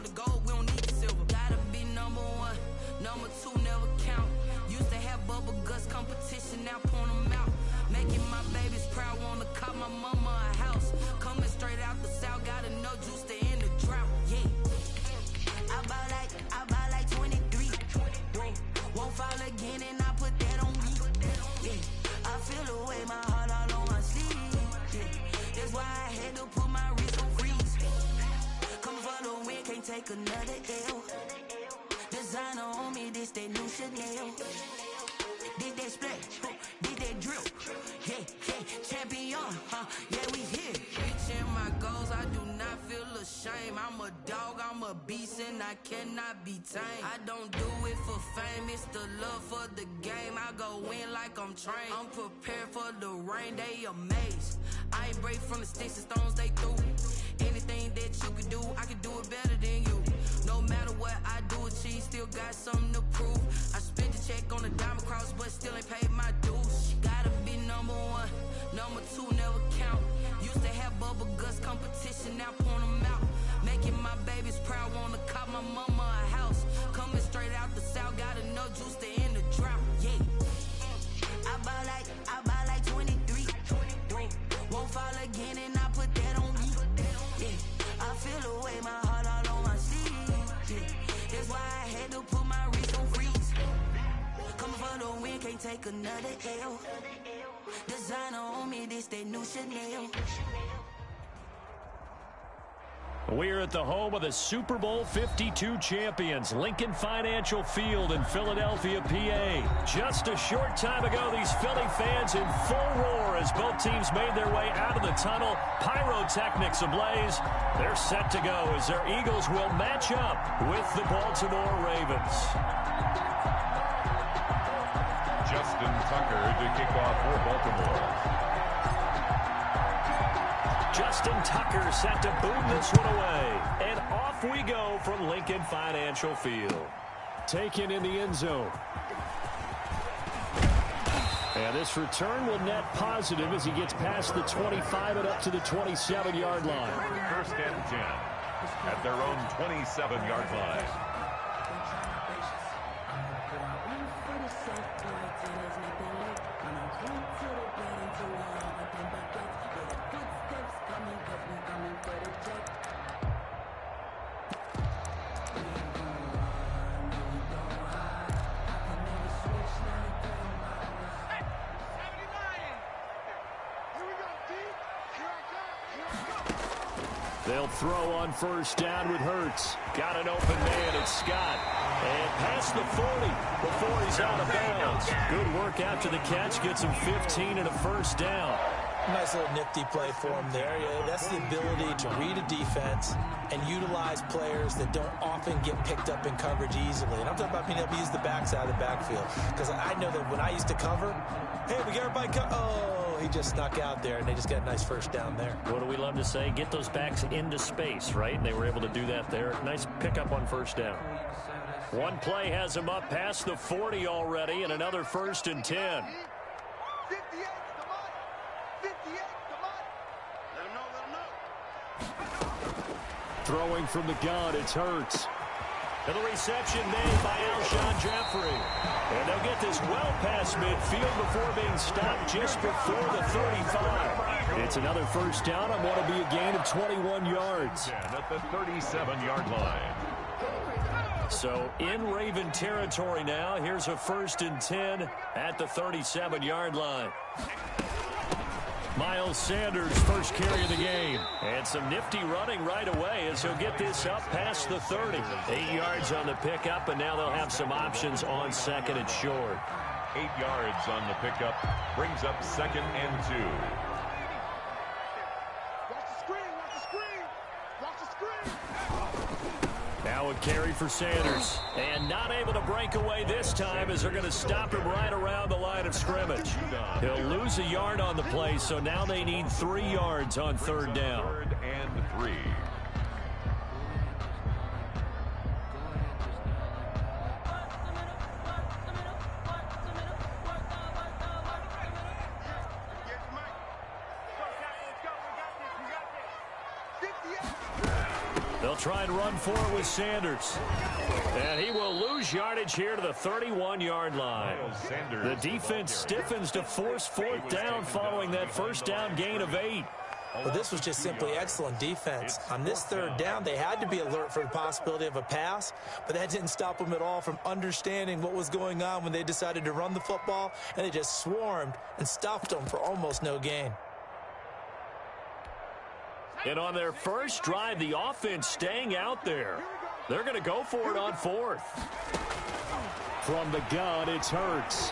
want the gold, we don't need the silver. Gotta be number one, number two never count. Used to have bubble guts competition, now point them out. Making my babies proud, wanna cop my mama a house. Coming straight out the south, got enough juice to end the drought. Yeah, I buy like 23. Won't fall again and I put that on me. Yeah, I feel the way, my heart all on my sleeve. Yeah, that's why I had to put my wrist on freeze. Coming for the win, can't take another L. Designer on me, this that new Chanel. Did that splash, did that drill. Yeah, champion, yeah, we here. Reaching my goals, I do not feel ashamed. I'm a dog, I'm a beast, and I cannot be tamed. I don't do it for fame, it's the love for the game. I go in like I'm trained. I'm prepared for the rain, they amazed. I ain't break from the sticks and stones they threw. Anything that you can do, I can do it better than you. No matter what I do, achieve, still got something to prove. I spent the check on the diamond cross, but still ain't paid my dues. Gotta be number one, number two never count. Used to have bubble guts competition, now point them out. Making my babies proud, wanna cop my mama a house. Coming straight out the south, got enough juice to end the drought. Yeah, I buy like 23. Won't fall again and I put that on me. Yeah, I feel the way, my heart all on my sleeve. Yeah, that's why I had to put my wrist on freeze. Coming for the win, can't take another L. Designer on me, this that new Chanel. We're at the home of the Super Bowl 52 champions, Lincoln Financial Field in Philadelphia, PA. Just a short time ago, these Philly fans in full roar as both teams made their way out of the tunnel. Pyrotechnics ablaze. They're set to go as their Eagles will match up with the Baltimore Ravens. Justin Tucker to kick off for Baltimore. Justin Tucker set to boom this one away. And off we go from Lincoln Financial Field. Taken in the end zone. And this return will net positive as he gets past the 25 and up to the 27-yard line. First and 10 at their own 27-yard line. They'll throw on first down with Hurts. Got an open man, it's Scott. And past the 40 before he's out of bounds. Good work after the catch. Gets him 15 and a first down. Nice little nifty play for him there. Yeah, that's the ability to read a defense and utilize players that don't often get picked up in coverage easily. And I'm talking about being able to use the backside of the backfield. Because I know that when I used to cover, hey, we got everybody oh, he just snuck out there, and they just got a nice first down there. What do we love to say? Get those backs into space, right? And they were able to do that there. Nice pickup on first down. One play has him up past the 40 already, and another first and 10. Throwing from the gun, it's Hurts. And the reception made by Alshon Jeffrey. And they'll get this well past midfield before being stopped just before the 35. It's another first down on what will be a gain of 21 yards. At the 37-yard line. So in Raven territory now. Here's a first and 10 at the 37-yard line. Miles Sanders, first carry of the game. And some nifty running right away as he'll get this up past the 30. 8 yards on the pickup, and now they'll have some options on second and short. 8 yards on the pickup. Brings up second and 2. Now a carry for Sanders. And not able to break away this time as they're going to stop him right around the line of scrimmage. He'll lose a yard on the play, so now they need 3 yards on third down. Third and 3. They'll try and run for it with Sanders. And he will lose yardage here to the 31-yard line. The defense stiffens to force fourth down following that first down gain of 8. Well, this was just simply excellent defense. On this third down, they had to be alert for the possibility of a pass, but that didn't stop them at all from understanding what was going on when they decided to run the football, and they just swarmed and stuffed them for almost no gain. And on their first drive, the offense staying out there. They're going to go for it on fourth. From the gun, it's Hurts.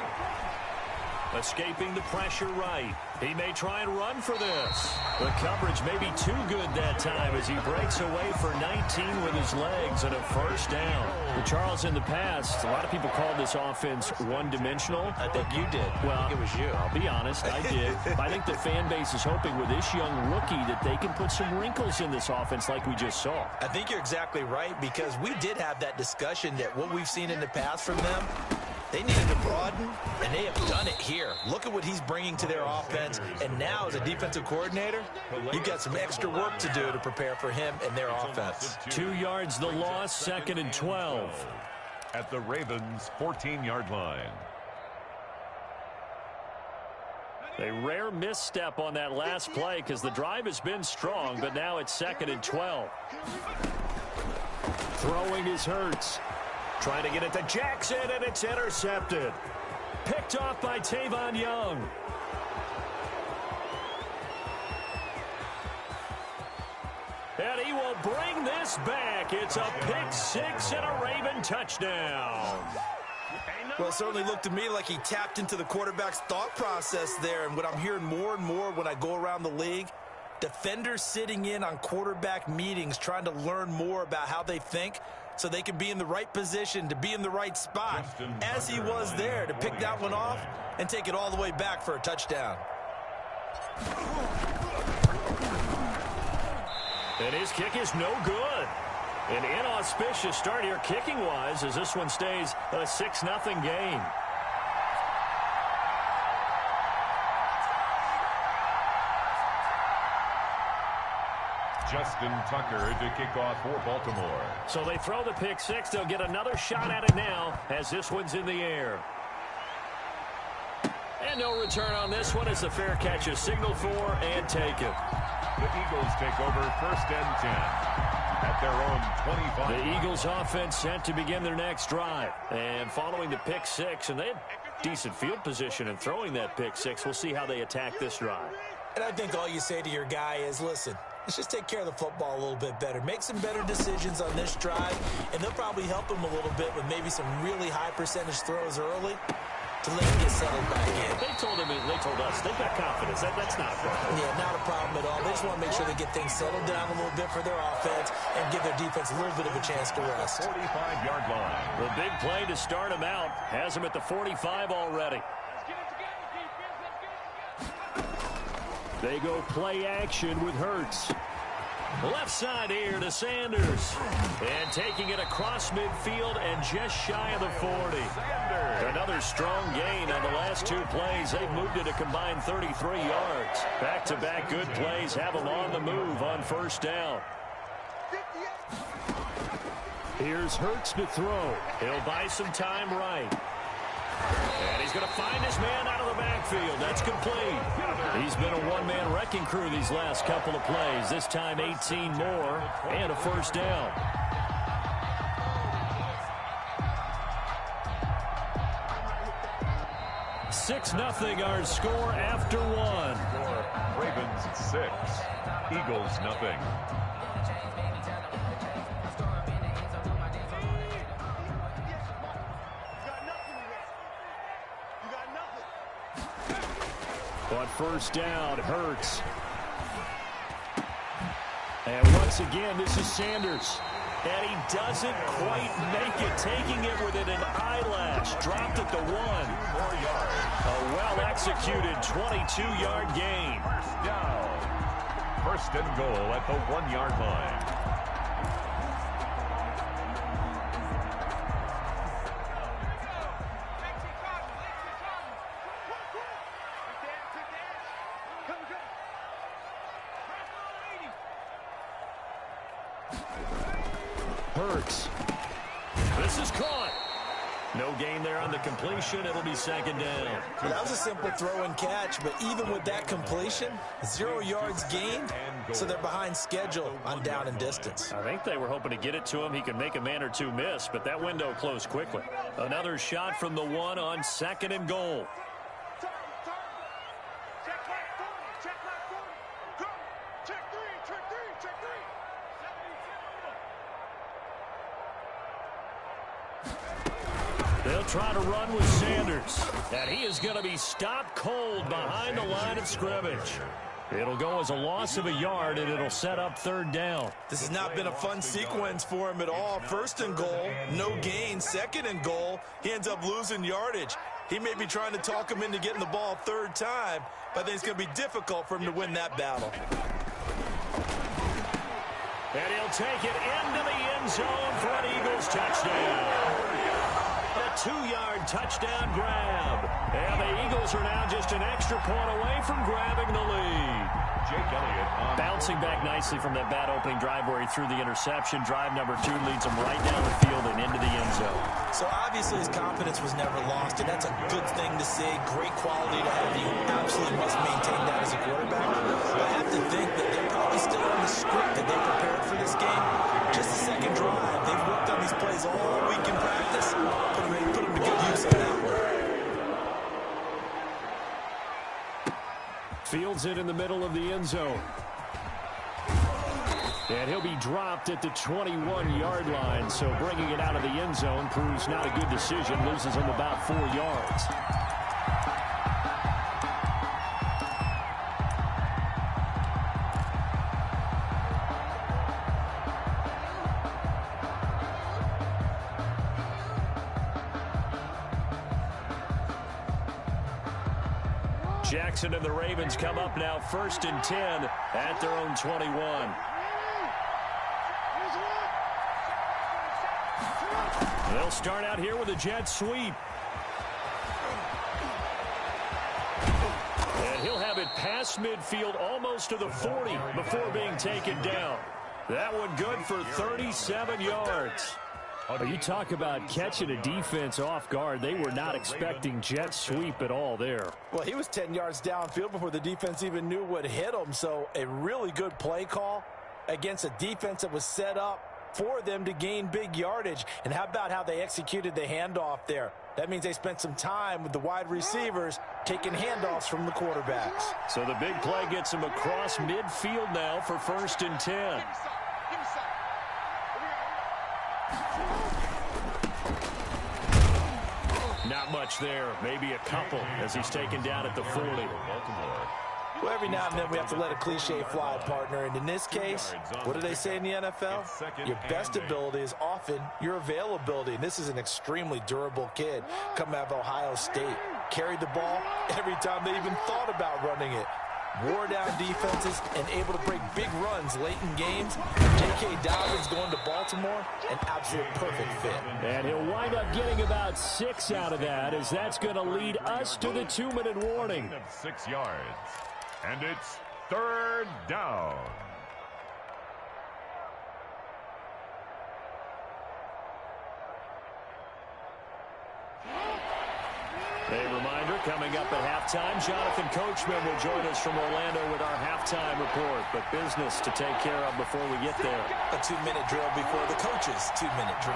Escaping the pressure right. He may try and run for this. The coverage may be too good that time as he breaks away for 19 with his legs and a first down. But Charles, in the past, a lot of people called this offense one-dimensional. I think you did. Well, I think it was you. I'll be honest, I did. I think the fan base is hoping with this young rookie that they can put some wrinkles in this offense like we just saw. I think you're exactly right, because we did have that discussion that what we've seen in the past from them, they needed to broaden, and they have done it here. Look at what he's bringing to their offense, and now as a defensive coordinator, you've got some extra work to do to prepare for him and their offense. 2 yards the loss, 2nd and 12. At the Ravens' 14-yard line. A rare misstep on that last play because the drive has been strong, but now it's 2nd and 12. Throwing is Hurts. Trying to get it to Jackson, and it's intercepted. Picked off by Tavon Young. And he will bring this back. It's a pick six and a Raven touchdown. Well, it certainly looked to me like he tapped into the quarterback's thought process there. And what I'm hearing more and more when I go around the league, defenders sitting in on quarterback meetings trying to learn more about how they think so they can be in the right position to be in the right spot, as he was there to pick that one off and take it all the way back for a touchdown. And his kick is no good. An inauspicious start here kicking-wise as this one stays a 6-0 game. Justin Tucker to kick off for Baltimore. So they throw the pick six. They'll get another shot at it now as this one's in the air. And no return on this one as the fair catch is signaled for and taken. The Eagles take over 1st and 10 at their own 25. The Eagles offense set to begin their next drive. And following the pick six, and they had decent field position in throwing that pick six. We'll see how they attack this drive. And I think all you say to your guy is, listen, let's just take care of the football a little bit better. Make some better decisions on this drive, and they'll probably help him a little bit with maybe some really high percentage throws early to let him get settled back in. They told us, they've got confidence. That's not a problem. Yeah, not a problem at all. They just want to make sure they get things settled down a little bit for their offense and give their defense a little bit of a chance to rest. 45-yard line. The big play to start him out has him at the 45 already. They go play action with Hurts. Left side here to Sanders. And taking it across midfield and just shy of the 40. Another strong gain on the last two plays. They've moved it a combined 33 yards. Back-to-back good plays have them on the move on first down. Here's Hurts to throw. He'll buy some time right. And he's going to find his man out of the backfield. That's complete. He's been a one-man wrecking crew these last couple of plays. This time 18 more and a first down. Six 0 our score after one. Ravens 6, Eagles 0. On first down, Hurts. And once again, this is Sanders. And he doesn't quite make it, taking it within an eyelash. Dropped at the 1. A well-executed 22-yard gain. First down. 1st and goal at the 1-yard line. Hurts. This is caught. No gain there on the completion. It'll be second down. Well, that was a simple throw and catch, but even with that completion, 0 yards gained, so they're behind schedule on down and distance. I think they were hoping to get it to him. He could make a man or two miss, but that window closed quickly. Another shot from the 1 on second and goal. They'll try to run with Sanders. And he is going to be stopped cold behind the line of scrimmage. It'll go as a loss of a yard, and it'll set up third down. This has not been a fun sequence for him at all. First and goal, no gain. Second and goal, he ends up losing yardage. He may be trying to talk him into getting the ball third time, but I think it's going to be difficult for him to win that battle. And he'll take it into the end zone for an Eagles touchdown. A 2-yard touchdown grab. And the Eagles are now just an extra point away from grabbing the lead. J.RGlor bouncing back nicely from that bad opening drive where he threw the interception. Drive number 2 leads him right down the field and into the end zone. So obviously his confidence was never lost, and that's a good thing to see. Great quality to have. You absolutely must maintain that as a quarterback. I have to think that they're probably still on the script that they prepared for this game. Just the second drive. They've worked on these plays all week in practice. Put them to good use on that one. Fields it in the middle of the end zone. And he'll be dropped at the 21-yard line, so bringing it out of the end zone proves not a good decision. Loses him about 4 yards. Jackson and the Ravens come up now 1st and 10 at their own 21. They'll start out here with a jet sweep. And he'll have it past midfield almost to the 40 before being taken down. That one good for 37 yards. Oh, you talk about catching a defense off guard. They were not expecting jet sweep at all there. Well, he was 10 yards downfield before the defense even knew what hit him. So a really good play call against a defense that was set up for them to gain big yardage. And how about how they executed the handoff there? That means they spent some time with the wide receivers taking handoffs from the quarterbacks. So the big play gets him across midfield now for 1st and 10. Not much there, maybe a couple as he's taken down at the 40. Well, every now and then we have to let a cliche fly, partner. And in this case, what do they say in the NFL? Your best ability is often your availability. And this is an extremely durable kid coming out of Ohio State. Carried the ball every time they even thought about running it. Wore down defenses and able to break big runs late in games. J.K. Dobbins going to Baltimore, an absolute perfect fit. And he'll wind up getting about 6 out of that, as that's going to lead us to the 2-minute warning. 6 yards. And it's 3rd down. A reminder, coming up at halftime, Jonathan Coachman will join us from Orlando with our halftime report. But business to take care of before we get there. A 2-minute drill before the coach's 2-minute drill.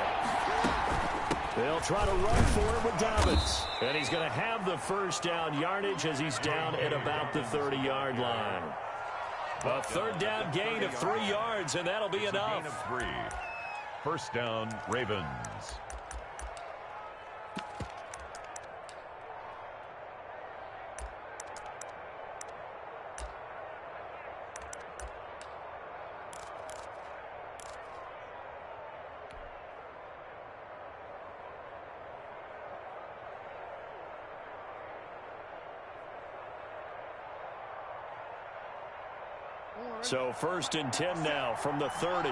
They'll try to run for it with Dobbins. And he's going to have the first down yardage as he's down at about the 30-yard line. A 3rd down gain of 3 yards, and that'll be enough. Gain of 3. 1st down, Ravens. So 1st and 10 now from the 30.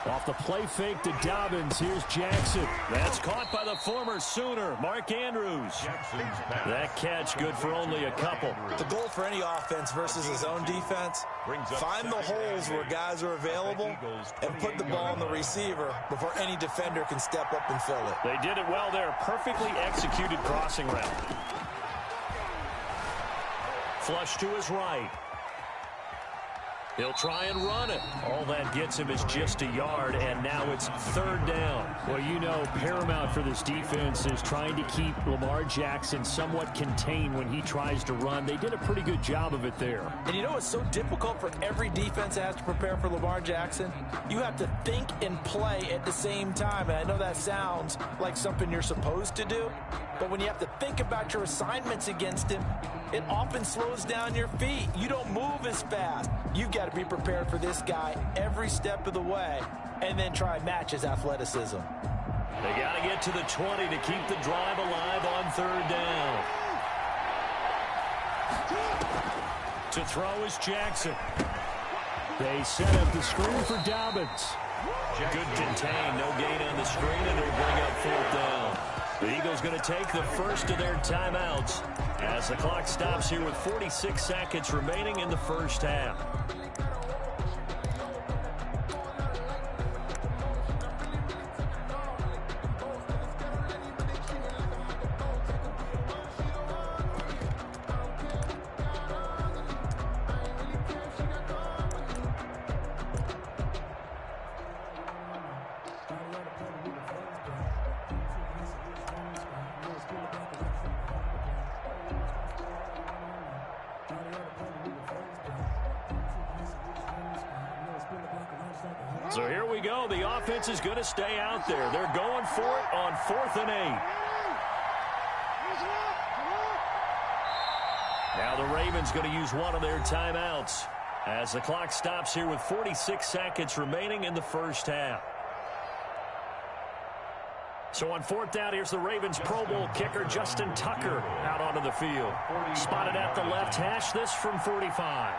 Off the play fake to Dobbins. Here's Jackson. That's caught by the former Sooner, Mark Andrews. That catch good for only a couple. The goal for any offense versus his own defense, find the holes where guys are available and put the ball on the receiver before any defender can step up and fill it. They did it well there. Perfectly executed crossing route. Flush to his right. He'll try and run it. All that gets him is just a yard, and now it's third down. Well, you know, paramount for this defense is trying to keep Lamar Jackson somewhat contained when he tries to run. They did a pretty good job of it there. And you know it's so difficult for every defense that has to prepare for Lamar Jackson? You have to think and play at the same time. And I know that sounds like something you're supposed to do, but when you have to think about your assignments against him, it often slows down your feet. You don't move as fast. You've got to be prepared for this guy every step of the way and then try and match his athleticism. They got to get to the 20 to keep the drive alive on third down. To throw is Jackson. They set up the screen for Dobbins. Good contain, no gain on the screen, and it'll bring up fourth down. The Eagles going to take the first of their timeouts as the clock stops here with 46 seconds remaining in the first half. So here we go. The offense is going to stay out there. They're going for it on 4th and 8. Now the Ravens going to use one of their timeouts as the clock stops here with 46 seconds remaining in the first half. So on 4th down, here's the Ravens Pro Bowl kicker Justin Tucker out onto the field. Spotted at the left hash, this from 45.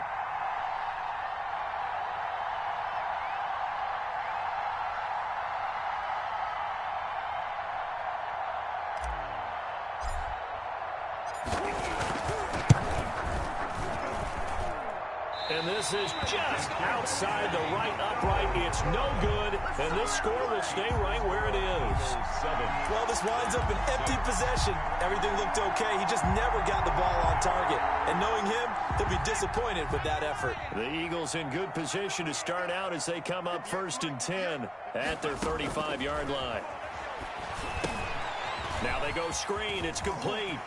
And this is just outside the right upright. It's no good, and this score will stay right where it is. Well, this winds up an empty possession. Everything looked okay. He just never got the ball on target. And knowing him, he'll be disappointed with that effort. The Eagles in good position to start out as they come up 1st and 10 at their 35-yard line. Now they go screen. It's complete.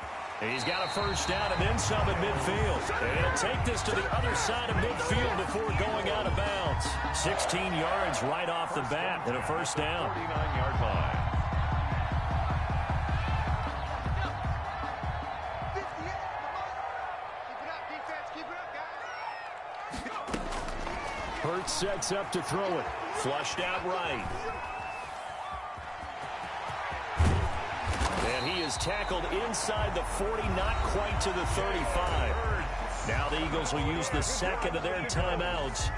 He's got a first down and then some at midfield. And he'll take this to the other side of midfield before going out of bounds. 16 yards right off the bat and a first down. 49-yard line. Hurts sets up to throw it. Flushed out right. And he is tackled inside the 40, not quite to the 35. Now the Eagles will use the second of their timeouts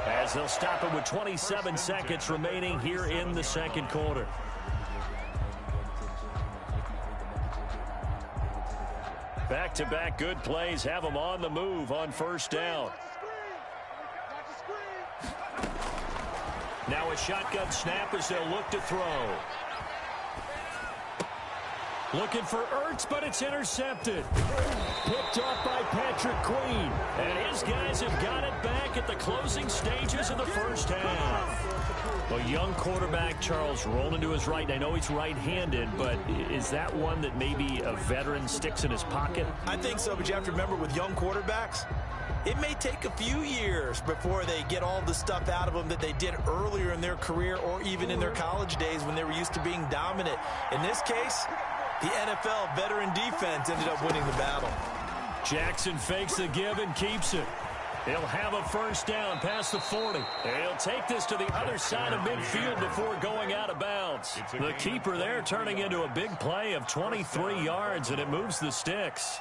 as they'll stop it with 27 seconds remaining here in the second quarter. Back-to-back good plays have them on the move on first down. Now a shotgun snap as they'll look to throw. Looking for Ertz, but it's intercepted. Picked off by Patrick Queen. And his guys have got it back at the closing stages of the first half. A young quarterback, Charles, rolling to his right. I know he's right-handed, but is that one that maybe a veteran sticks in his pocket? I think so, but you have to remember with young quarterbacks, it may take a few years before they get all the stuff out of them that they did earlier in their career or even in their college days when they were used to being dominant. In this case, the NFL veteran defense ended up winning the battle. Jackson fakes the give and keeps it. He'll have a first down past the 40. He'll take this to the other side of midfield before going out of bounds. The keeper there turning into a big play of 23 yards, and it moves the sticks.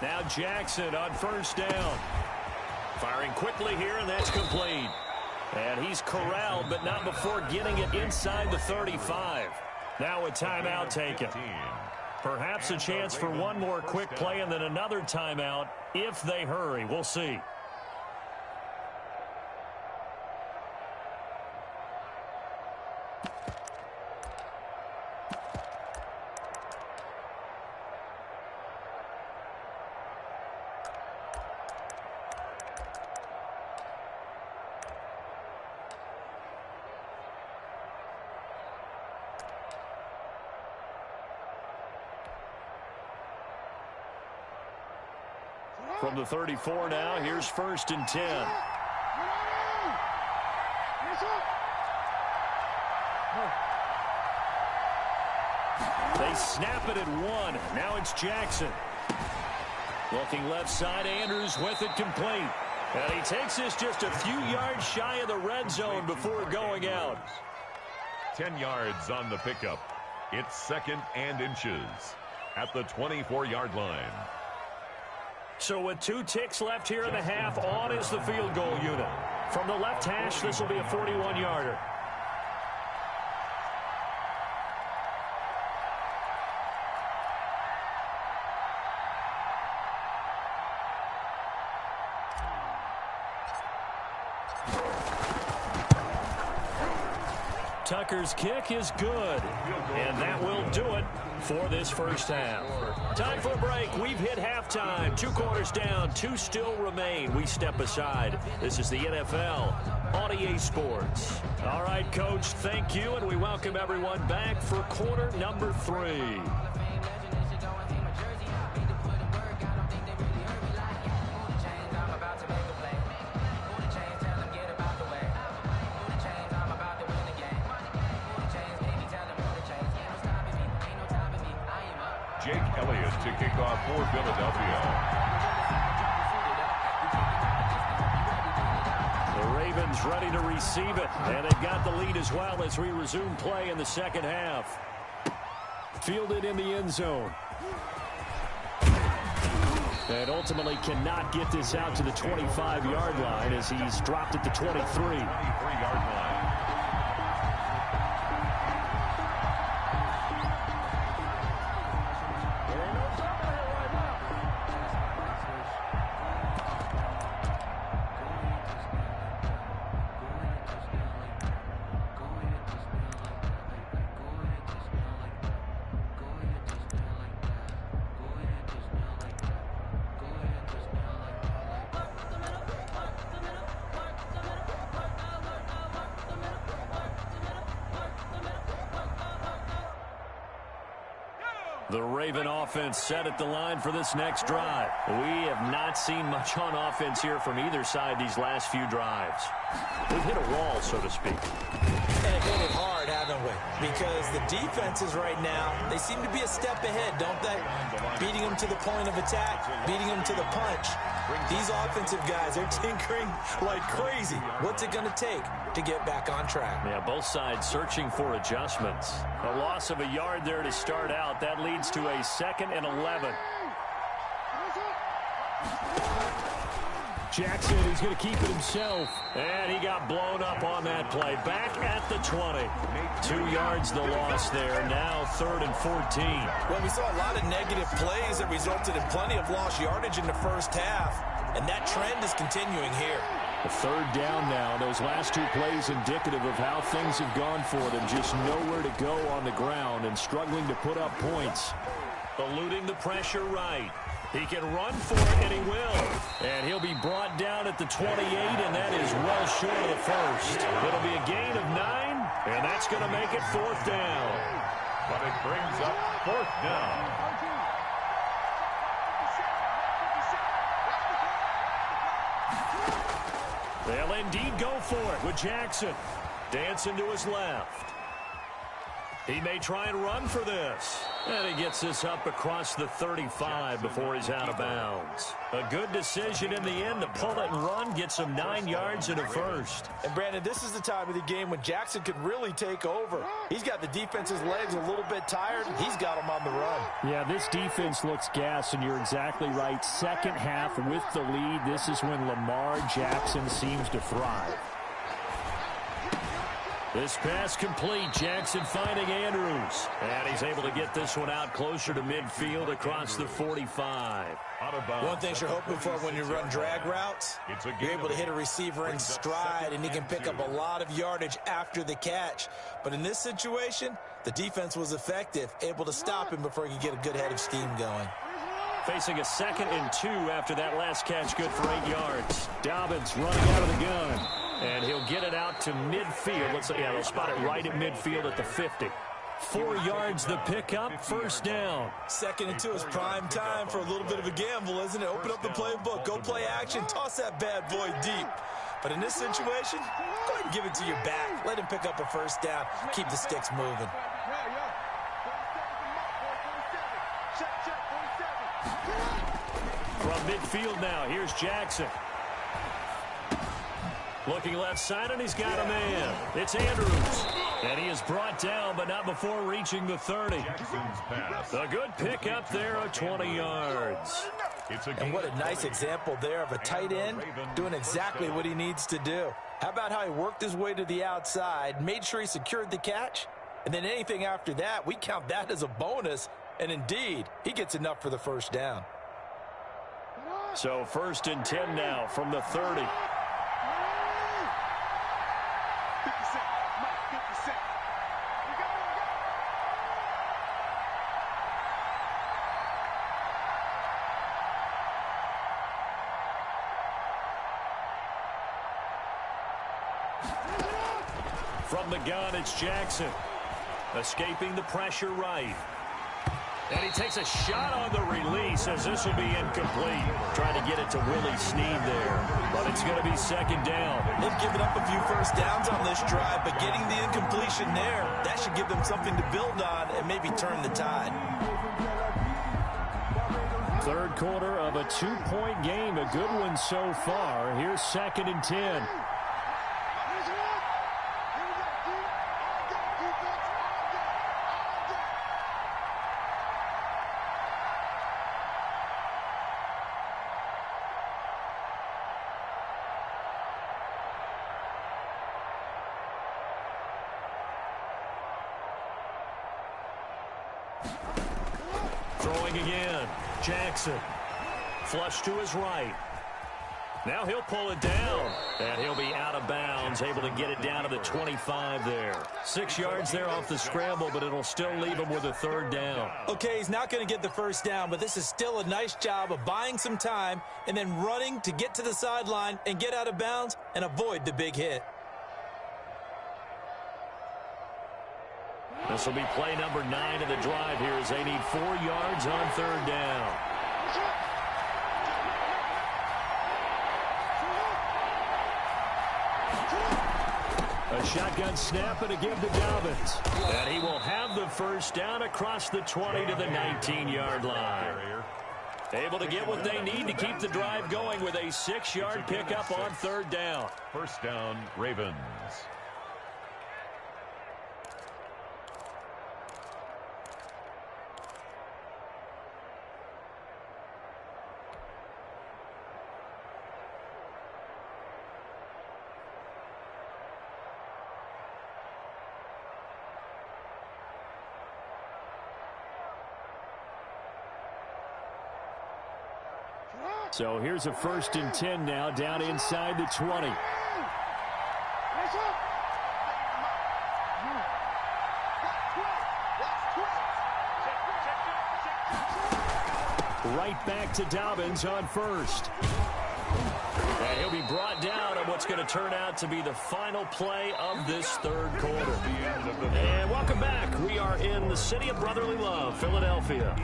Now Jackson on first down. Firing quickly here, and that's complete. And he's corralled, but not before getting it inside the 35. Now a timeout taken. Perhaps a chance for one more quick play and then another timeout if they hurry. We'll see. From the 34 now, here's 1st and 10. They snap it at 1. Now it's Jackson. Looking left side, Andrews with it complete. And he takes this just a few yards shy of the red zone before going out. 10 yards on the pickup. It's 2nd and inches at the 24-yard line. So with 2 ticks left here in the half, on is the field goal unit. From the left hash, this will be a 41-yarder. Tucker's kick is good, and that will do it for this first half. Time for a break. We've hit halftime. 2 quarters down, 2 still remain. We step aside. This is the NFL on EA Sports. All right, Coach, thank you, and we welcome everyone back for quarter number 3. To kick off for Philadelphia. The Ravens ready to receive it, and they've got the lead as well as we resume play in the second half. Fielded in the end zone. And ultimately cannot get this out to the 25-yard line as he's dropped at the 23. 23-yard line. The Raven offense set at the line for this next drive. We have not seen much on offense here from either side these last few drives. We've hit a wall, so to speak. And hit it hard, haven't we? Because the defenses right now, they seem to be a step ahead, don't they? Beating them to the point of attack, beating them to the punch. These offensive guys, they're tinkering like crazy. What's it going to take to get back on track? Yeah, both sides searching for adjustments. A loss of a yard there to start out. That leads to a 2nd and 11. Jackson is going to keep it himself. And he got blown up on that play. Back at the 20. 2 yards the loss there. Now 3rd and 14. Well, we saw a lot of negative plays that resulted in plenty of lost yardage in the first half. And that trend is continuing here. A 3rd down now. Those last 2 plays indicative of how things have gone for them. Just nowhere to go on the ground and struggling to put up points. Eluding the pressure right. He can run for it, and he will. And he'll be brought down at the 28, and that is well short of the first. It'll be a gain of 9, and that's going to make it 4th down. But it brings up 4th down. They'll indeed go for it with Jackson. Dancing to his left. He may try and run for this. And he gets this up across the 35 before he's out of bounds. A good decision in the end to pull it and run, gets him 9 yards and a first. And, Brandon, this is the time of the game when Jackson could really take over. He's got the defense's legs a little bit tired. He's got them on the run. Yeah, this defense looks gassed, and you're exactly right. Second half with the lead, this is when Lamar Jackson seems to thrive. This pass complete. Jackson finding Andrews. And he's able to get this one out closer to midfield across the 45. One thing you're hoping for when you run drag routes, you're able to hit a receiver in stride, and he can pick up a lot of yardage after the catch. But in this situation, the defense was effective, able to stop him before he could get a good head of steam going. Facing a 2nd and 2 after that last catch, good for 8 yards. Dobbins running out of the gun. And he'll get it out to midfield. They'll spot it right at midfield at the 50. 4 yards the pickup, first down. 2nd and 2 is prime time for a little bit of a gamble, isn't it? Open up the playbook, go play action, toss that bad boy deep. But in this situation, go ahead and give it to your back. Let him pick up a first down, keep the sticks moving. From midfield now, here's Jackson. Looking left side, and he's got a man. It's Andrews. And he is brought down, but not before reaching the 30. A good pickup there of 20 yards. And what a nice example there of a tight end doing exactly what he needs to do. How about how he worked his way to the outside, made sure he secured the catch, and then anything after that, we count that as a bonus. And indeed, he gets enough for the first down. So 1st and 10 now from the 30. From the gun, it's Jackson. Escaping the pressure right. And he takes a shot on the release as this will be incomplete. Trying to get it to Willie Snead there. But it's going to be 2nd down. They've given up a few first downs on this drive, but getting the incompletion there, that should give them something to build on and maybe turn the tide. 3rd quarter of a 2-point game. A good one so far. Here's 2nd and 10. Throwing again. Jackson. Flush to his right. Now he'll pull it down. And he'll be out of bounds, able to get it down to the 25 there. 6 yards there off the scramble, but it'll still leave him with a 3rd down. Okay, he's not going to get the first down, but this is still a nice job of buying some time and then running to get to the sideline and get out of bounds and avoid the big hit. This will be play number 9 of the drive here as they need 4 yards on 3rd down. A shotgun snap and a give to Dobbins. And he will have the first down across the 20 to the 19-yard line. Able to get what they need to keep the drive going with a 6-yard pickup on 3rd down. First down, Ravens. So here's a 1st and 10 now, down inside the 20. Right back to Dobbins on 1st. And he'll be brought down on what's going to turn out to be the final play of this 3rd quarter. And welcome back. We are in the city of brotherly love, Philadelphia.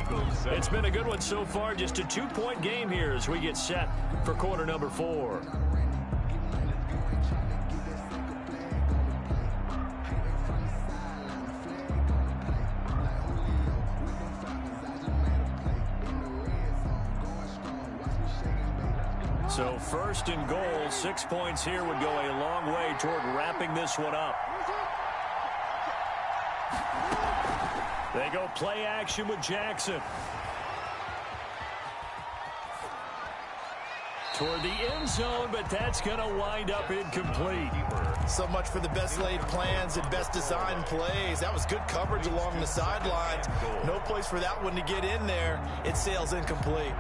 It's been a good one so far. Just a 2-point game here as we get set for quarter number 4. So first and goal, 6 points here would go a long way toward wrapping this one up. They go play action with Jackson. Toward the end zone, but that's going to wind up incomplete. So much for the best laid plans and best designed plays. That was good coverage along the sidelines. No place for that one to get in there. It sails incomplete.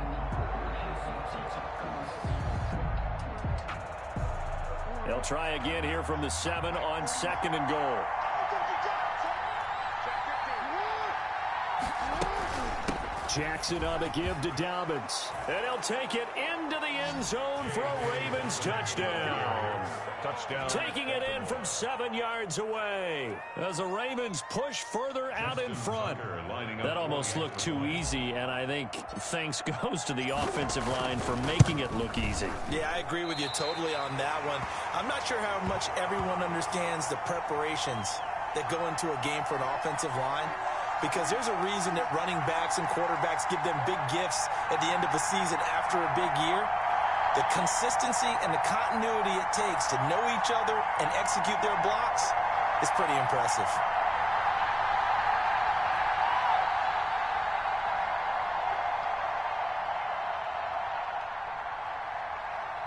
They'll try again here from the 7 on 2nd and goal. Jackson on the give to Dobbins. And he'll take it into the end zone for a Ravens touchdown. Taking it in from 7 yards away. As the Ravens push further out in front. That almost looked too easy, and I think thanks goes to the offensive line for making it look easy. Yeah, I agree with you totally on that one. I'm not sure how much everyone understands the preparations that go into a game for an offensive line, because there's a reason that running backs and quarterbacks give them big gifts at the end of a season after a big year. The consistency and the continuity it takes to know each other and execute their blocks is pretty impressive.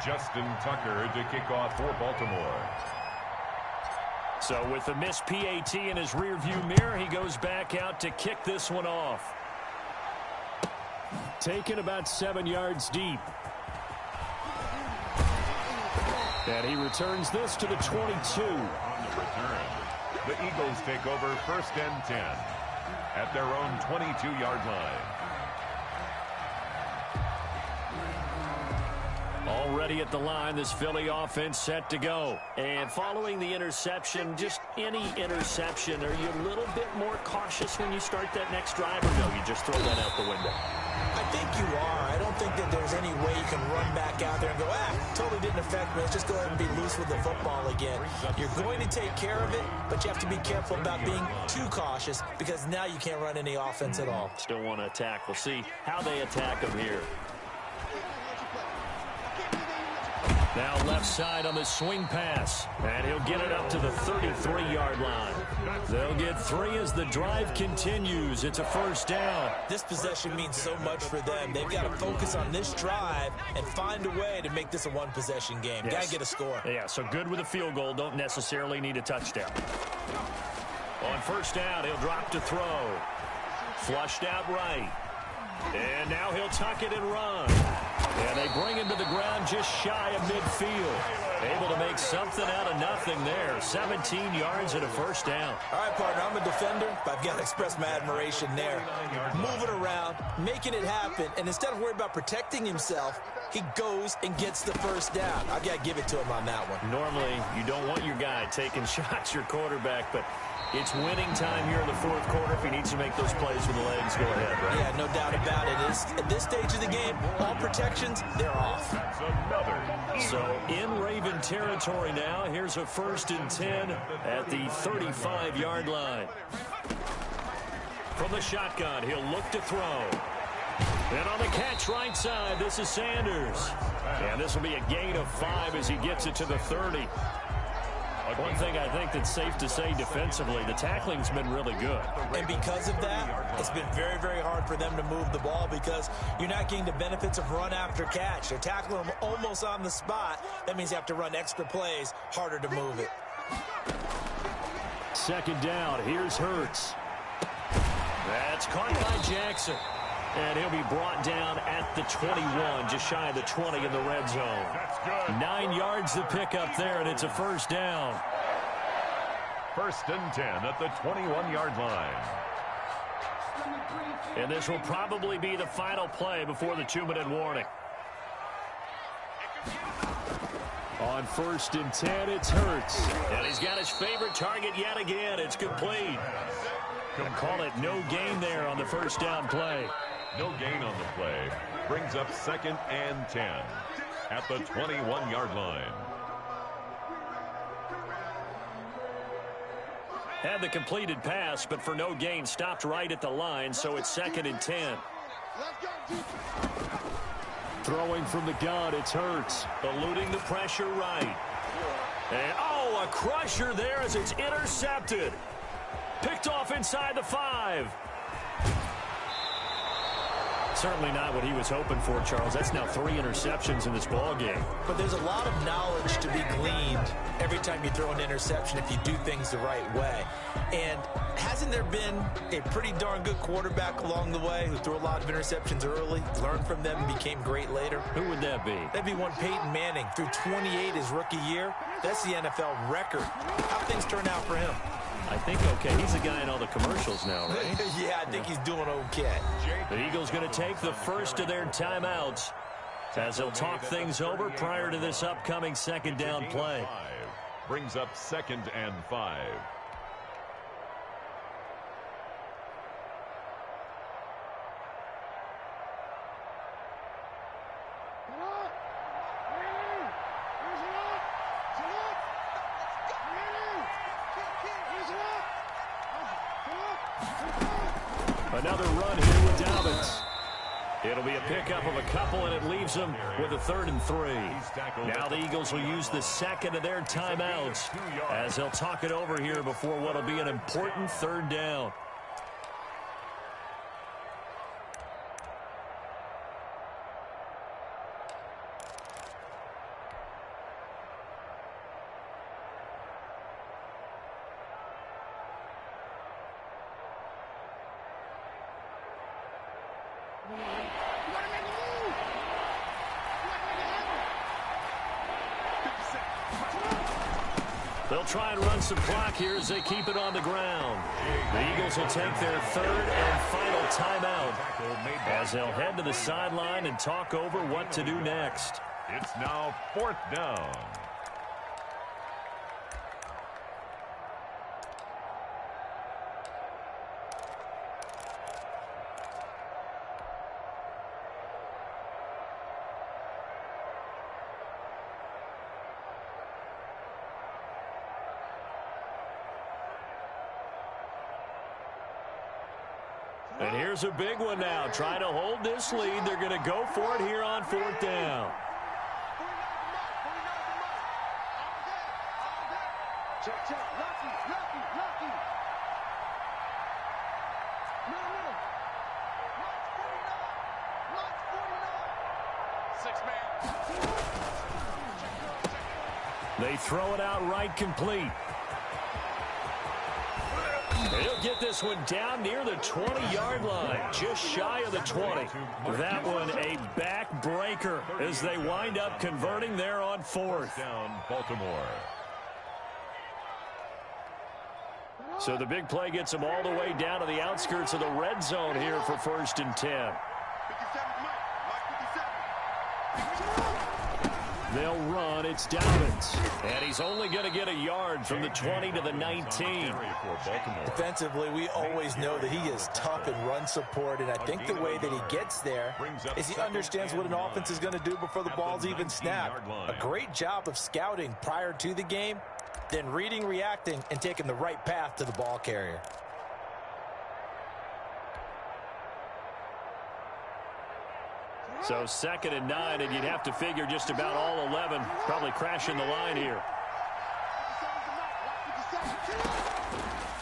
Justin Tucker to kick off for Baltimore. So with the missed PAT in his rearview mirror, he goes back out to kick this one off. Taken about 7 yards deep. And he returns this to the 22. On the return, the Eagles take over 1st and 10 at their own 22-yard line. Already at the line, this Philly offense set to go. And following the interception, just any interception, are you a little bit more cautious when you start that next drive, or no, you just throw that out the window? I think you are. I don't think that there's any way you can run back out there and go, totally didn't affect me. Let's just go ahead and be loose with the football again. You're going to take care of it, but you have to be careful about being too cautious, because now you can't run any offense at all. Still want to attack. We'll see how they attack him here. Now left side on the swing pass, and he'll get it up to the 33-yard line. They'll get 3 as the drive continues. It's a 1st down. This possession means so much for them. They've got to focus on this drive and find a way to make this a one-possession game. Yes. Got to get a score. Yeah, so good with a field goal. Don't necessarily need a touchdown. On 1st down, he'll drop to throw. Flushed out right. And now he'll tuck it and run. And they bring him to the ground just shy of midfield. Able to make something out of nothing there. 17 yards and a 1st down. All right, partner, I'm a defender, but I've got to express my admiration there. Moving around, making it happen, and instead of worrying about protecting himself, he goes and gets the 1st down. I've got to give it to him on that one. Normally, you don't want your guy taking shots, your quarterback, but it's winning time here in the 4th quarter. If he needs to make those plays with the legs, go ahead, right? Yeah, no doubt about it. At this stage of the game, all protections, they're off. So in Raven territory now, here's a 1st and 10 at the 35-yard line. From the shotgun, he'll look to throw. And on the catch right side, this is Sanders. And this will be a gain of 5 as he gets it to the 30. One thing I think that's safe to say defensively, the tackling's been really good. And because of that, it's been very, very hard for them to move the ball, because you're not getting the benefits of run after catch. They're tackling them almost on the spot. That means you have to run extra plays, harder to move it. 2nd down, here's Hurts. That's caught by Jackson. And he'll be brought down at the 21, just shy of the 20 in the red zone. 9 yards to pick up there, and it's a 1st down. 1st and 10 at the 21-yard line. And this will probably be the final play before the 2-minute warning. On 1st and 10, it's Hurts. And he's got his favorite target yet again. It's complete. Gonna call it no gain there on the 1st down play. No gain on the play. Brings up 2nd and 10 at the 21-yard line. Had the completed pass, but for no gain, stopped right at the line, so it's 2nd and 10. Throwing from the gun, it's Hurts. Eluding the pressure right. And, oh, a crusher there as it's intercepted. Picked off inside the 5. Certainly not what he was hoping for, Charles. That's now 3 interceptions in this ball game. But there's a lot of knowledge to be gleaned every time you throw an interception if you do things the right way. And hasn't there been a pretty darn good quarterback along the way who threw a lot of interceptions early, learned from them, and became great later? Who would that be? That'd be one Peyton Manning. Threw 28 his rookie year. That's the NFL record. How things turn out for him? I think okay. He's the guy in all the commercials now, right? Yeah, I think he's doing okay. The Eagles going to take the first of their timeouts as they'll talk things over prior to this upcoming second down play. Brings up 2nd and 5. Another run here with Dobbins. It'll be a pickup of a couple, and it leaves them with a 3rd and 3. Now the Eagles will use the second of their timeouts as they'll talk it over here before what will be an important 3rd down. They'll try and run some clock here as they keep it on the ground. The Eagles will take their 3rd and final timeout as they'll head to the sideline and talk over what to do next. It's now 4th down. And here's a big one now. Trying to hold this lead. They're going to go for it here on 4th down. They throw it out right complete. He'll get this one down near the 20-yard line, just shy of the 20. That one a backbreaker as they wind up converting there on 4th. Down, Baltimore. So the big play gets them all the way down to the outskirts of the red zone here for 1st and 10. They'll run. It's Dobbins. And he's only going to get a yard from the 20 to the 19. Defensively, we always know that he is tough in run support, and I think the way that he gets there is he understands what an offense is going to do before the ball's even snapped. A great job of scouting prior to the game, then reading, reacting, and taking the right path to the ball carrier. So 2nd and 9, and you'd have to figure just about all 11 probably crashing the line here.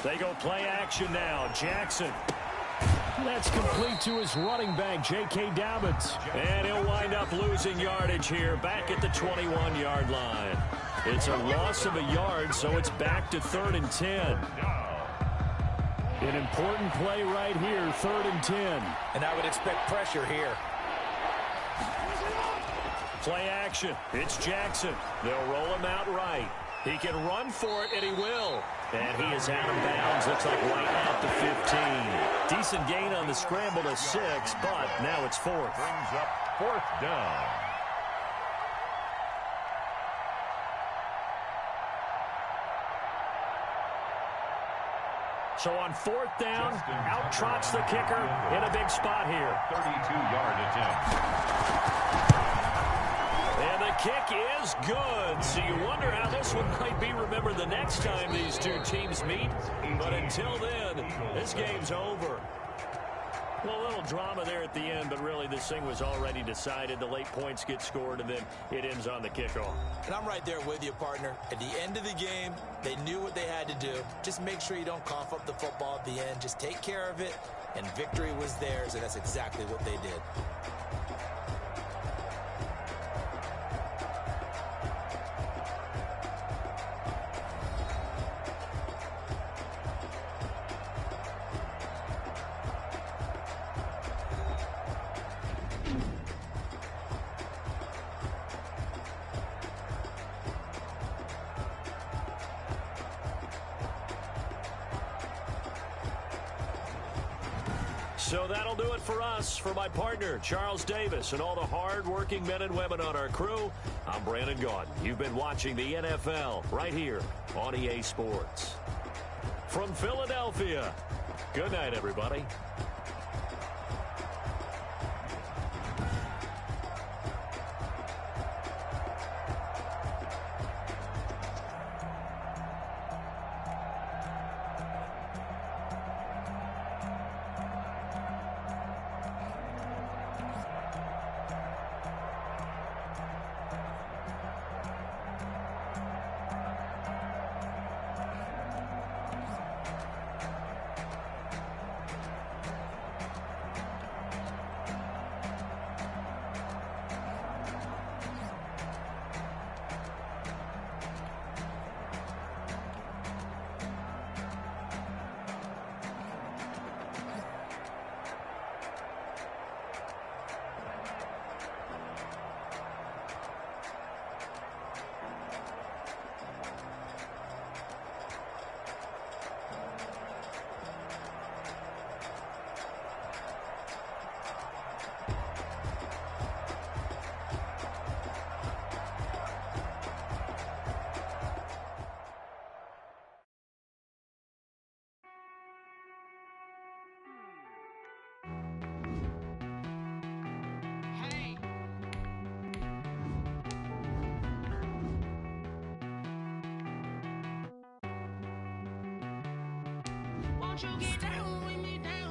They go play action now. Jackson. That's complete to his running back, J.K. Dobbins. And he'll wind up losing yardage here back at the 21-yard line. It's a loss of a yard, so it's back to 3rd and 10. An important play right here, 3rd and 10. And I would expect pressure here. Play action. It's Jackson. They'll roll him out right. He can run for it, and he will. And he is out of bounds. Looks like right at the 15. Decent gain on the scramble to 6, but now it's 4th. Brings up 4th down. So on 4th down, out trots the kicker in a big spot here. 32-yard attempt. And the kick is good. So you wonder how this one might be remembered the next time these two teams meet. But until then, this game's over. Well, a little drama there at the end, but really this thing was already decided. The late points get scored, and then it ends on the kickoff. And I'm right there with you, partner. At the end of the game, they knew what they had to do. Just make sure you don't cough up the football at the end. Just take care of it, and victory was theirs, and that's exactly what they did. So that'll do it for us. For my partner, Charles Davis, and all the hard-working men and women on our crew, I'm Brandon Gaudin. You've been watching the NFL right here on EA Sports. From Philadelphia, good night, everybody. Won't you get down with me down?